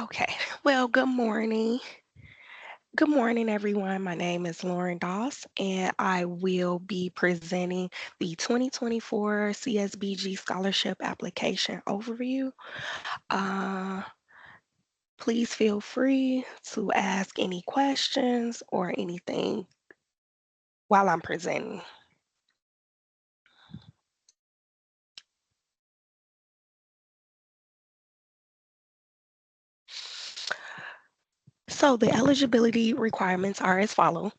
Okay. Well, good morning. Good morning, everyone. My name is Lauren Doss, and I will be presenting the 2024 CSBG Scholarship Application Overview. Uh, Please feel free to ask any questions or anything while I'm presenting. So the eligibility requirements are as follow.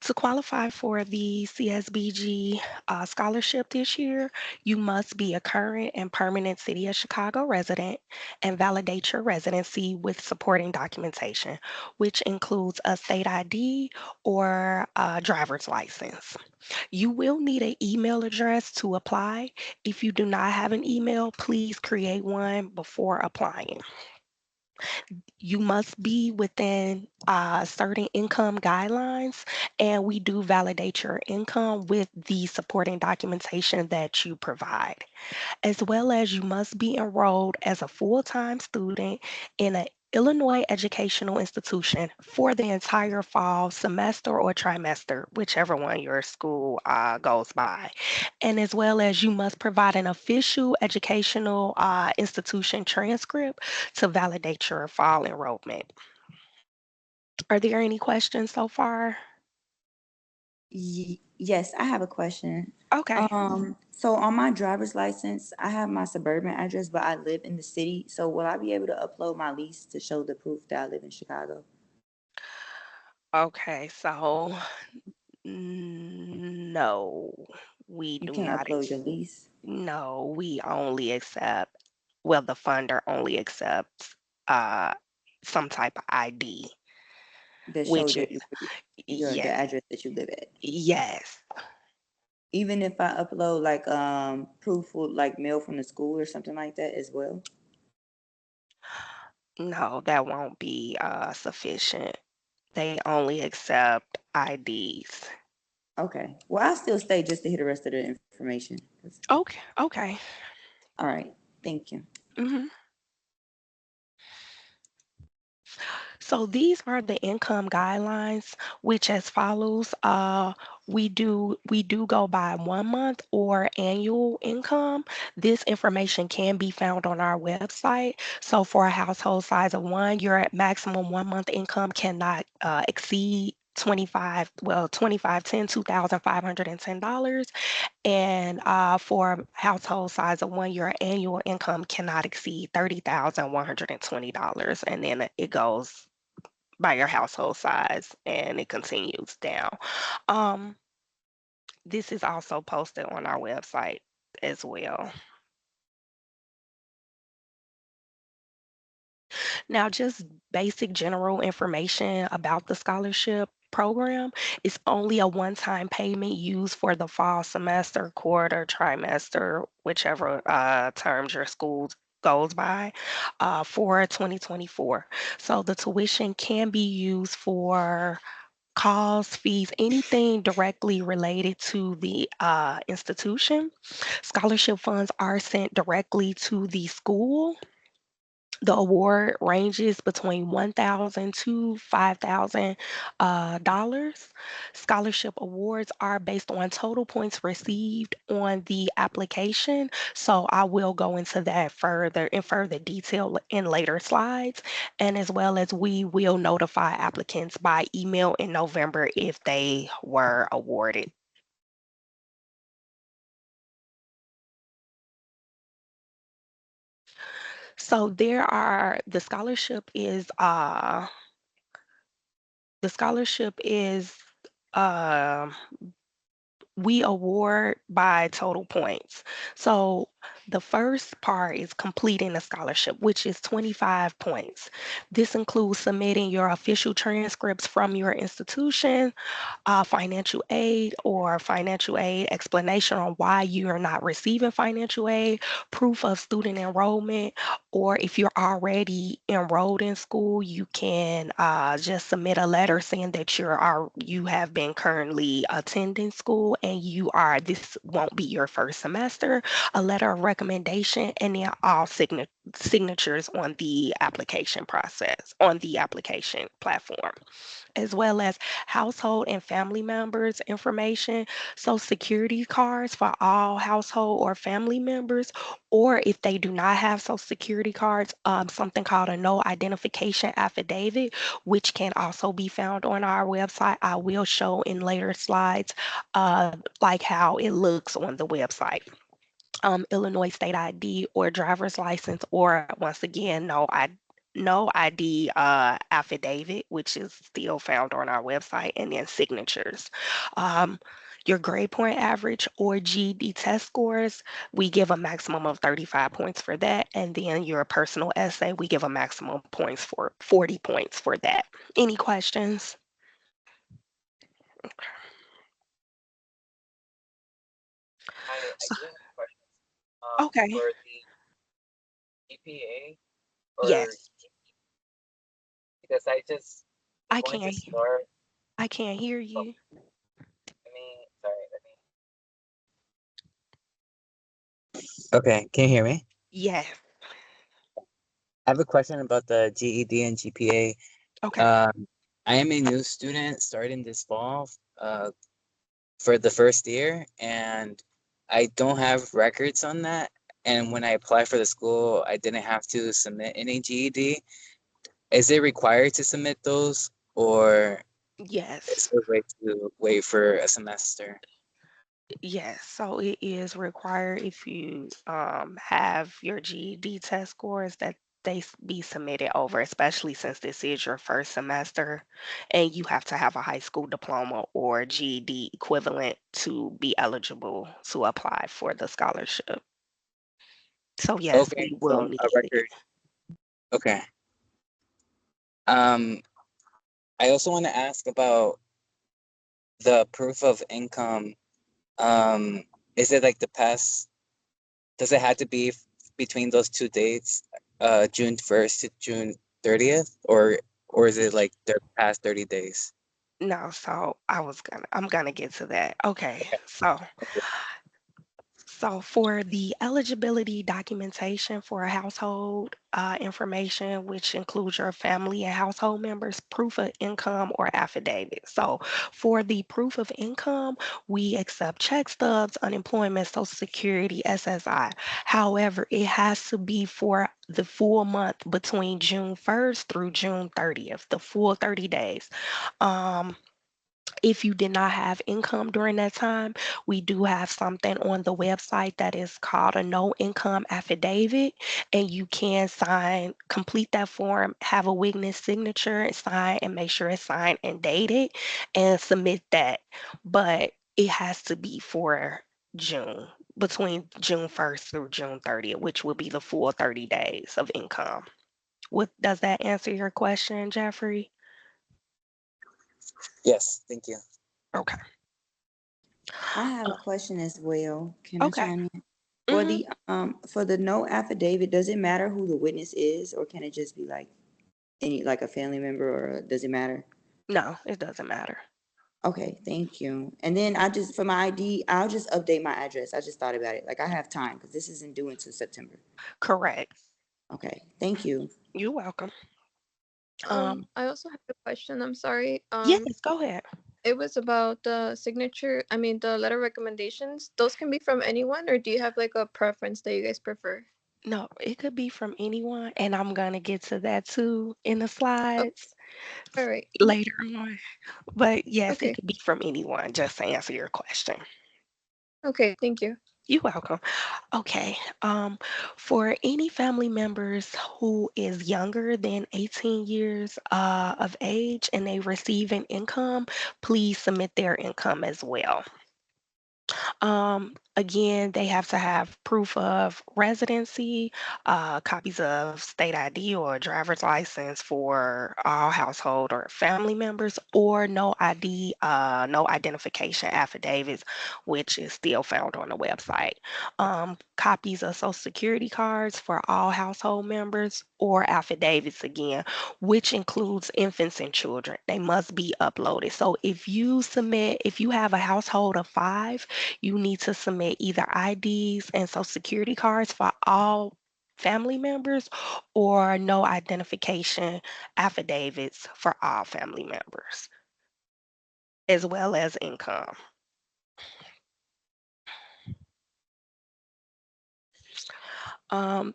To qualify for the CSBG scholarship this year, you must be a current and permanent City of Chicago resident and validate your residency with supporting documentation, which includes a state ID or a driver's license. You will need an email address to apply. If you do not have an email, please create one before applying. You must be within certain income guidelines, and we do validate your income with the supporting documentation that you provide, as well as you must be enrolled as a full-time student in an Illinois educational institution for the entire fall semester or trimester, whichever one your school goes by. And as well as you must provide an official educational institution transcript to validate your fall enrollment. Are there any questions so far? Yes, I have a question. Okay. So on my driver's license, I have my suburban address, but I live in the city. So will I be able to upload my lease to show the proof that I live in Chicago? Okay, so no, we You do can't not. upload your lease No, we only accept, well, the funder only accepts uh some type of ID, that show which is that your the yes, address that you live at. yes. Even if I upload like proof with like mail from the school or something like that as well. No, that won't be sufficient. They only accept IDs. Okay. Well, I'll still stay just to hear the rest of the information. Okay, okay. All right. Thank you. hmm So these are the income guidelines, which as follows. We do go by 1 month or annual income. This information can be found on our website. So for a household size of one, your maximum 1 month income cannot exceed 2510 $2,510. And for a household size of one, your annual income cannot exceed $30,120. And then it goes by your household size and it continues down. Um, this is also posted on our website as well. Now, just basic general information about the scholarship program. It's only a one-time payment used for the fall semester, quarter, trimester, whichever terms your school goes by for 2024. So the tuition can be used for costs, fees, anything directly related to the institution. Scholarship funds are sent directly to the school. The award ranges between $1,000 to $5,000 dollars. Scholarship awards are based on total points received on the application. So I will go into that further in further detail in later slides, and as well as we will notify applicants by email in November if they were awarded. So there are the scholarship is um we award by total points. So the first part is completing the scholarship, which is 25 points. This includes submitting your official transcripts from your institution, financial aid or financial aid explanation on why you are not receiving financial aid, proof of student enrollment, or if you're already enrolled in school, you can just submit a letter saying that you have been currently attending school and this won't be your first semester, a letter of recommendation, and then all signatures on the application process, on the application platform, as well as household and family members information, so security cards for all household or family members, or if they do not have social security cards, something called a no identification affidavit, which can also be found on our website. I will show in later slides, like how it looks on the website. Illinois state ID or driver's license, or once again, no ID affidavit, which is still found on our website, and then signatures. Um, your grade point average or GED test scores, we give a maximum of 35 points for that. And then your personal essay, we give a maximum points for 40 points for that. Any questions? I So, do have questions. okay. For the GPA or Yes, because I just I'm I going to can't. start. I can't hear Oh, you. let me. Sorry. Let me. Okay, can you hear me? Yes. I have a question about the GED and GPA. Okay. Um, I am a new student starting this fall for the first year, and I don't have records on that. And when I applied for the school, I didn't have to submit any GED. Is it required to submit those, or is Yes. there a way to wait for a semester? Yes, so it is required if you have your GED test scores that be submitted over, especially since this is your first semester, and you have to have a high school diploma or GED equivalent to be eligible to apply for the scholarship. So yes, Okay, we will so need a it. record. Okay. Um, I also want to ask about the proof of income. Um, is it like the past? Does it have to be between those two dates, June 1st to June 30th, or is it like the past 30 days? No, so I'm gonna get to that. Okay, so for the eligibility documentation for a household information, which includes your family and household members, proof of income or affidavit. So for the proof of income, we accept check stubs, unemployment, social security, SSI. However, it has to be for the full month between June 1st through June 30th, the full 30 days. Um, if you did not have income during that time, we do have something on the website that is called a no income affidavit, and you can complete that form, have a witness signature, and sign, and make sure it's signed and dated, and submit that. But it has to be for June, between June 1st through June 30th, which will be the full 30 days of income. Does that answer your question, Jeffrey? Yes, thank you. Okay. I have a question as well. Can I Okay. chime in? hmm For the no affidavit, does it matter who the witness is, or can it just be like any like a family member, or does it matter? No, it doesn't matter. Okay, thank you. And then I just for my ID, I'll just update my address. I just thought about it. Like I have time because this isn't due until September. Correct. Okay, thank you. You're welcome. Um, I also have a question. I'm sorry. yes, go ahead. It was about the signature. I mean, the letter recommendations. Those can be from anyone, or do you have like a preference that you guys prefer? No, it could be from anyone, and I'm gonna get to that too in the Oh, slides all right. later on. But yes, it Okay. could be from anyone, just to answer your question. Okay. Thank you. You're welcome. Okay. For any family members who is younger than 18 years of age and they receive an income, please submit their income as well. Again, they have to have proof of residency, copies of state ID or driver's license for all household or family members, or no ID, no identification affidavits, which is still found on the website. Copies of Social Security cards for all household members, or affidavits again, which includes infants and children. They must be uploaded. So if you have a household of five, you need to submit either IDs and Social Security cards for all family members, or no identification affidavits for all family members, as well as income. Um,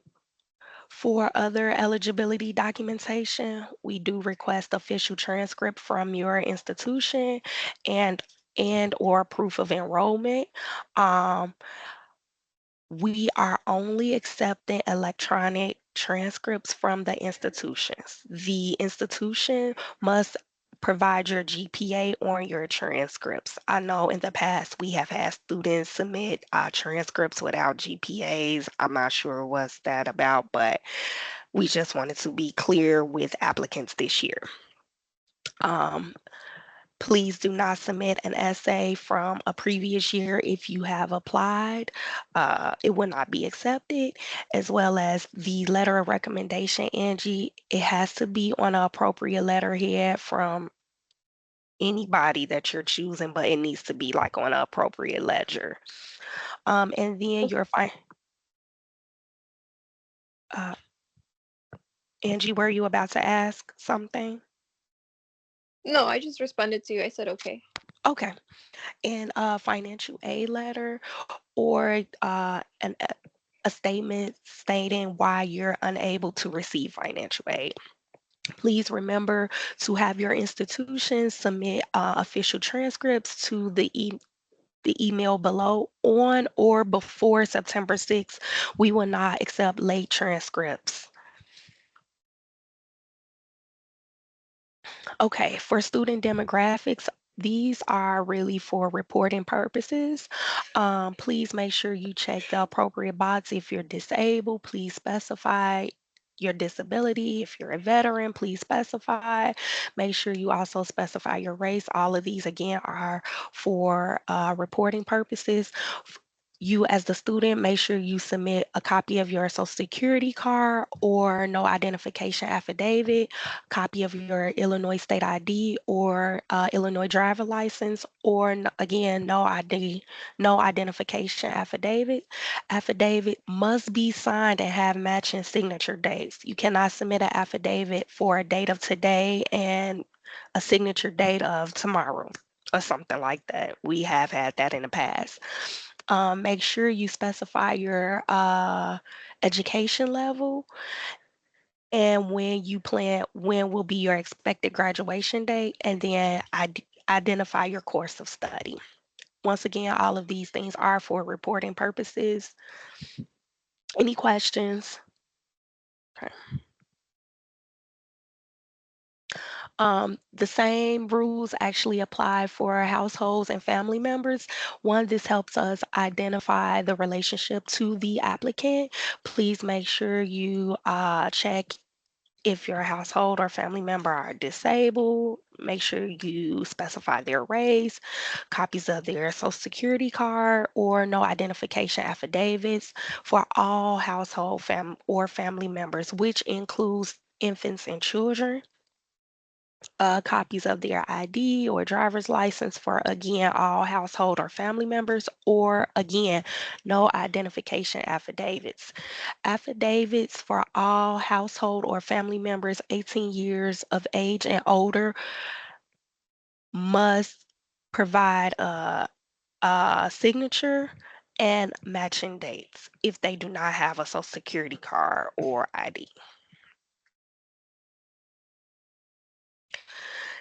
for other eligibility documentation, we do request official transcript from your institution and or proof of enrollment. Um, We are only accepting electronic transcripts from the institutions. The institution must provide your GPA on your transcripts. I know in the past we have had students submit transcripts without GPAs. I'm not sure what's that about, but we just wanted to be clear with applicants this year. Um, Please do not submit an essay from a previous year if you have applied. It will not be accepted, as well as the letter of recommendation, Angie. It has to be on an appropriate letterhead from anybody that you're choosing, but it needs to be like on an appropriate ledger. And then your uh, Angie, were you about to ask something? No, I just responded to you. I said okay. Okay. And a financial aid letter, or a statement stating why you're unable to receive financial aid. Please remember to have your institution submit official transcripts to the email below on or before September 6th. We will not accept late transcripts. Okay, for student demographics, these are really for reporting purposes. Please make sure you check the appropriate box. If you're disabled, please specify your disability. If you're a veteran, please specify. Make sure you also specify your race. All of these, again, are for reporting purposes. You, as the student, make sure you submit a copy of your Social Security card or no identification affidavit, copy of your Illinois state ID or Illinois driver license, or again, no ID, no identification affidavit. Affidavit must be signed and have matching signature dates. You cannot submit an affidavit for a date of today and a signature date of tomorrow or something like that. We have had that in the past. Make sure you specify your education level and when will be your expected graduation date, and then identify your course of study. Once again, all of these things are for reporting purposes. Any questions? Okay. The same rules actually apply for households and family members. One, this helps us identify the relationship to the applicant. Please make sure you check if your household or family member are disabled. Make sure you specify their race, copies of their social security card, or no identification affidavits for all household or family members, which includes infants and children. Copies of their ID or driver's license for, again, all household or family members, or again, no identification affidavits. Affidavits for all household or family members 18 years of age and older must provide a signature and matching dates if they do not have a social security card or ID.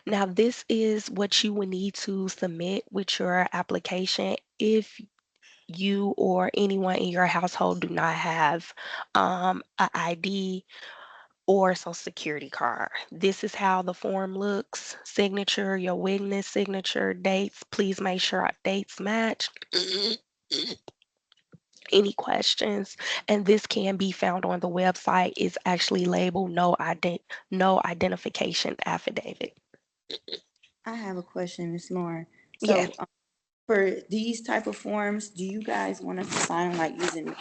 Now, this is what you will need to submit with your application if you or anyone in your household do not have an ID or social security card. This is how the form looks. Signature, your witness signature, dates. Please make sure our dates match. Any questions? And this can be found on the website. It's actually labeled no identification affidavit. I have a question, Miss Lauren. Yes. So for these type of forms, do you guys want us to sign them like using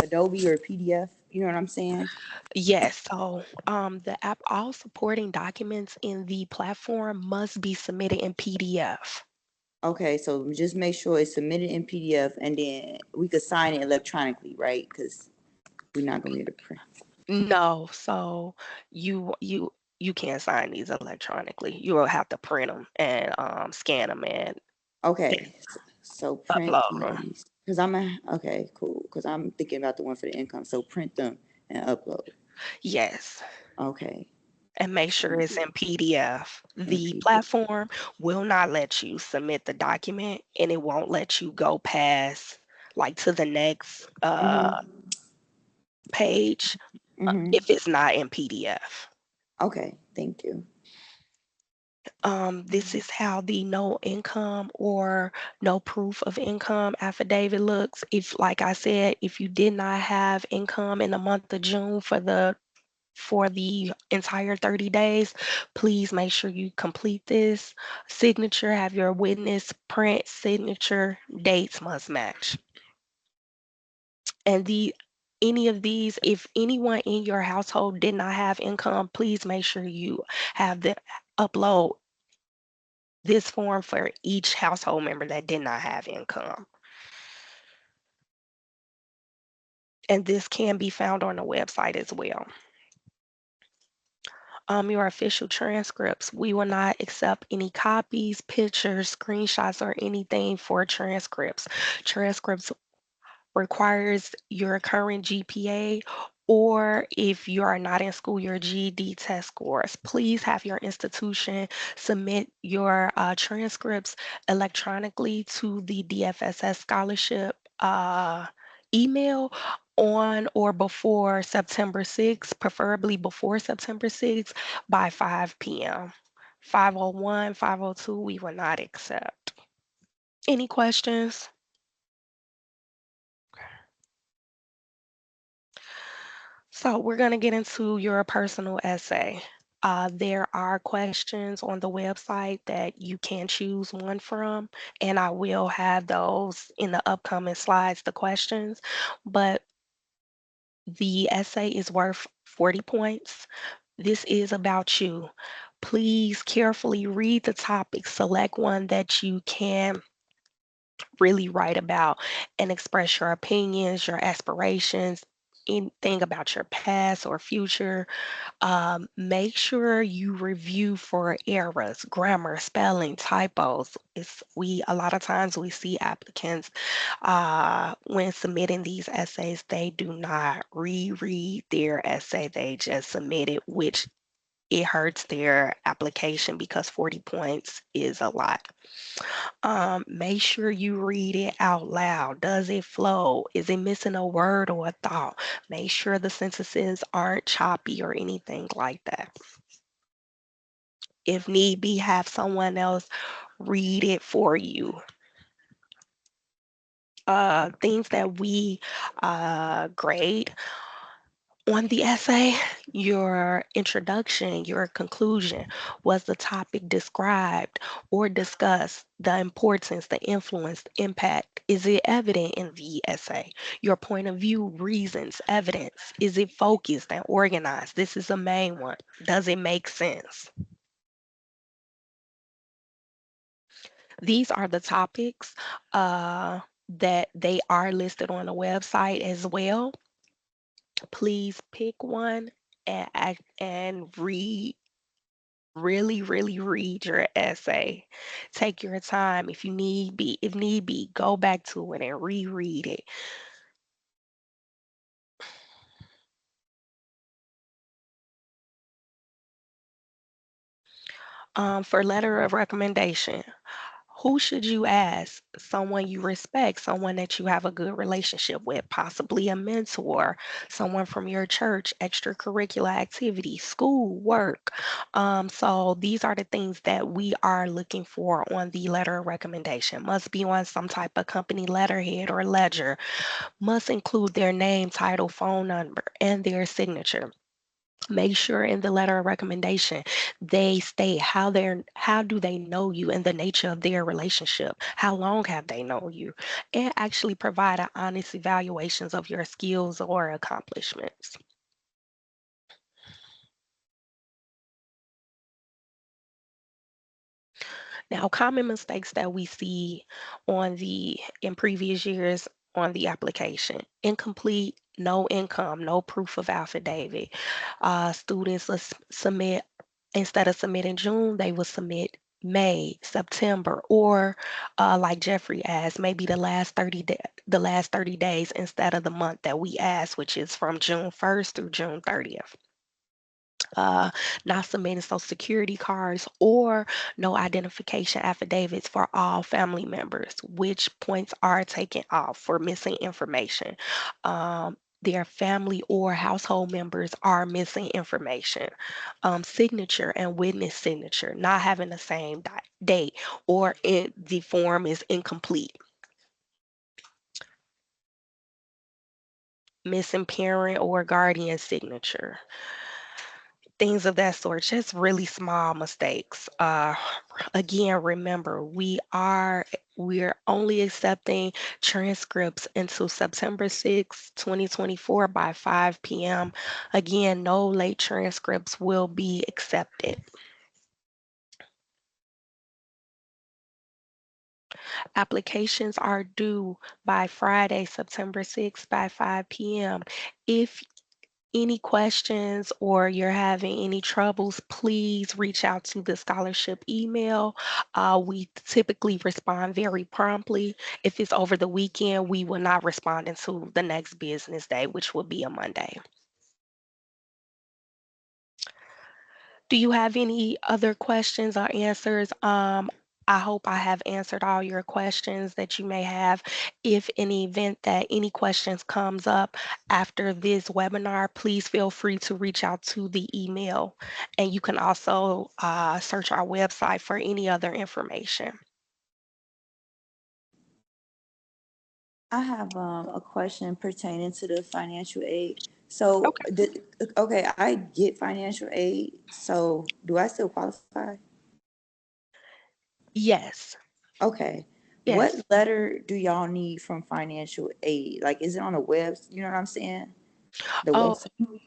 Adobe or PDF? You know what I'm saying? Yes. So the app, all supporting documents in the platform must be submitted in PDF. Okay, so just make sure it's submitted in PDF, and then we could sign it electronically, right? Because we're not gonna be able to print. No, so you can't sign these electronically. You will have to print them and scan them and Okay, so print upload them. these. Because okay, cool. Because I'm thinking about the one for the income. So print them and upload. Yes, Okay, and make so sure it's in PDF. in The PDF. platform will not let you submit the document, and it won't let you go past like to the next Mm-hmm. page Mm-hmm. if it's not in PDF. Okay, thank you. This is how the no income or no proof of income affidavit looks. If, like I said, if you did not have income in the month of June for the entire 30 days, please make sure you complete this. Signature, have your witness print signature, dates must match. And any of these, if anyone in your household did not have income, please make sure you have the upload this form for each household member that did not have income. And this can be found on the website as well. Your official transcripts. We will not accept any copies, pictures, screenshots, or anything for transcripts. Transcripts requires your current GPA, or if you are not in school, your GED test scores. Please have your institution submit your transcripts electronically to the DFSS scholarship email on or before September 6th, preferably before September 6th by 5 p.m. 501, 502, we will not accept. Any questions? So we're going to get into your personal essay. There are questions on the website that you can choose one from, and I will have those in the upcoming slides, the questions. But the essay is worth 40 points. This is about you. Please carefully read the topic, select one that you can really write about, and express your opinions, your aspirations, anything about your past or future. Make sure you review for errors, grammar, spelling, typos. It's we A lot of times we see applicants when submitting these essays, they do not reread their essay. They just submit it, which it hurts their application because 40 points is a lot. Make sure you read it out loud. Does it flow? Is it missing a word or a thought? Make sure the sentences aren't choppy or anything like that. If need be, have someone else read it for you. Things that we grade on the essay, your introduction, your conclusion. Was the topic described or discussed? The importance, the influence, the impact. Is it evident in the essay? Your point of view, reasons, evidence. Is it focused and organized? This is the main one. Does it make sense? These are the topics that they are listed on the website as well. Please pick one and read, really, really read your essay. Take your time. If need be, go back to it and reread it. For letter of recommendation, Who should you ask? Someone you respect, someone that you have a good relationship with, possibly a mentor, someone from your church, extracurricular activity, school, work. So these are the things that we are looking for on the letter of recommendation. Must be on some type of company letterhead or ledger. Must include their name, title, phone number, and their signature. Make sure in the letter of recommendation they state how do they know you and the nature of their relationship. How long have they known you? And actually provide an honest evaluations of your skills or accomplishments. Now, common mistakes that we see in previous years on the application: incomplete, no income, no proof of affidavit. Students will submit, instead of submitting June, they will submit May, September, or like Jeffrey asked, maybe the last 30 days instead of the month that we asked, which is from June 1st through June 30th. uh, Not submitting social security cards or no identification affidavits for all family members, which points are taken off for missing information. Their family or household members are missing information. Signature and witness signature not having the same date, or the form is incomplete. Missing parent or guardian signature, things of that sort, just really small mistakes. Again, remember, we're only accepting transcripts until September 6, 2024 by 5 p.m. Again, no late transcripts will be accepted. Applications are due by Friday, September 6th by 5 p.m. If any questions or you're having any troubles, please reach out to the scholarship email. We typically respond very promptly. If it's over the weekend, we will not respond until the next business day, which will be a Monday. Do you have any other questions or answers? I hope I have answered all your questions that you may have. If in the event that any questions comes up after this webinar, please feel free to reach out to the email. And you can also search our website for any other information. I have a question pertaining to the financial aid. So, Okay. okay, I get financial aid. So, do I still qualify? Yes. Okay. What Yes. letter do y'all need from financial aid? Like, is it on the web? You know what I'm saying? The Oh, website.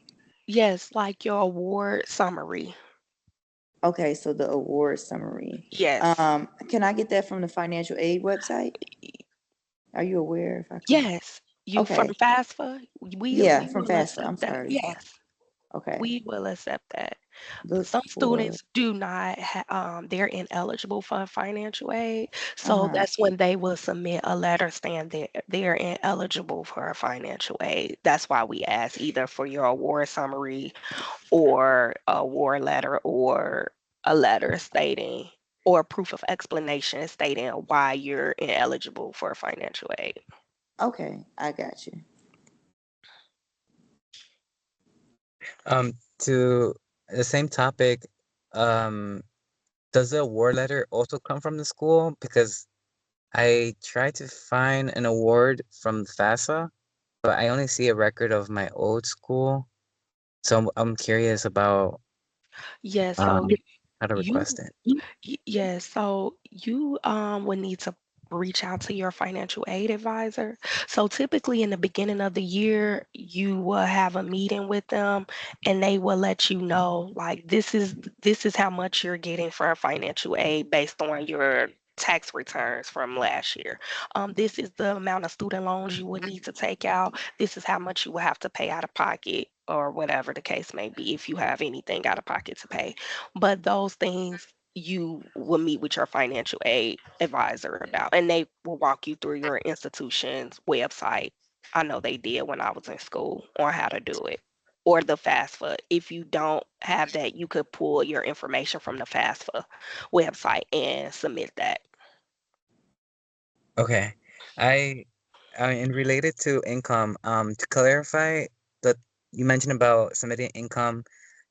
yes, like your award summary. Okay, so the award summary. Yes. Can I get that from the financial aid website? Are you aware if I can? Yes. You from Okay. FAFSA, we Yeah, we from will FAFSA. accept I'm that. sorry. Yes. Okay. We will accept that. Look Some for. students do not they're ineligible for financial aid. So Uh-huh. that's when they will submit a letter saying that they're ineligible for financial aid. That's why we ask either for your award summary or a award letter, or a letter stating, or proof of explanation stating why you're ineligible for financial aid. Okay, I got you. To the same topic, um, does the award letter also come from the school? Because I tried to find an award from FAFSA, but I only see a record of my old school. So I'm curious about Yes, so um how to you request it. Yes, so you would need to reach out to your financial aid advisor. So typically in the beginning of the year, you will have a meeting with them, and they will let you know, like, this is how much you're getting for financial aid based on your tax returns from last year. This is the amount of student loans you would need to take out. This is how much you will have to pay out of pocket, or whatever the case may be, if you have anything out of pocket to pay. But those things you will meet with your financial aid advisor about, and they will walk you through your institution's website. I know they did when I was in school, on how to do it. Or the FAFSA. If you don't have that, you could pull your information from the FAFSA website and submit that. Okay. I and related to income, to clarify that you mentioned about submitting income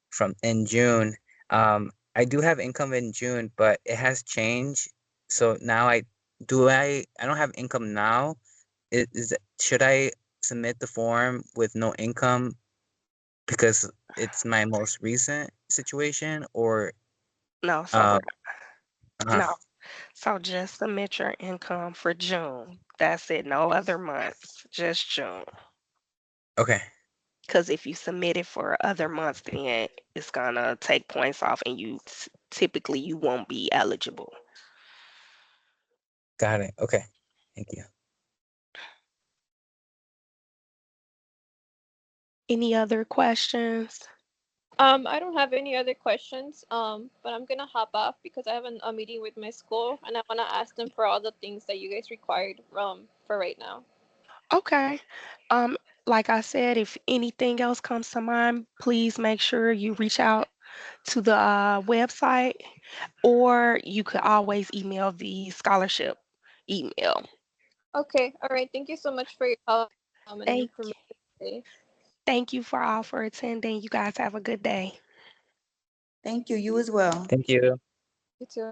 from in June. I do have income in June, but it has changed. So now I don't have income now. Should I submit the form with no income because it's my most recent situation, or No, so uh, we're uh no. So just submit your income for June. That's it. No other months, just June. okay, Because if you submit it for other months, then it's gonna take points off, and typically you won't be eligible. got it. Okay, thank you. Any other questions? I don't have any other questions. But I'm gonna hop off because I have a meeting with my school, and I wanna ask them for all the things that you guys required for right now. Okay. Um, like I said, if anything else comes to mind, please make sure you reach out to the website, or you could always email the scholarship email. Okay, all right. Thank you so much for your help and Thank, information today. thank you for all for attending. You guys have a good day. Thank you. You as well. Thank you. You too.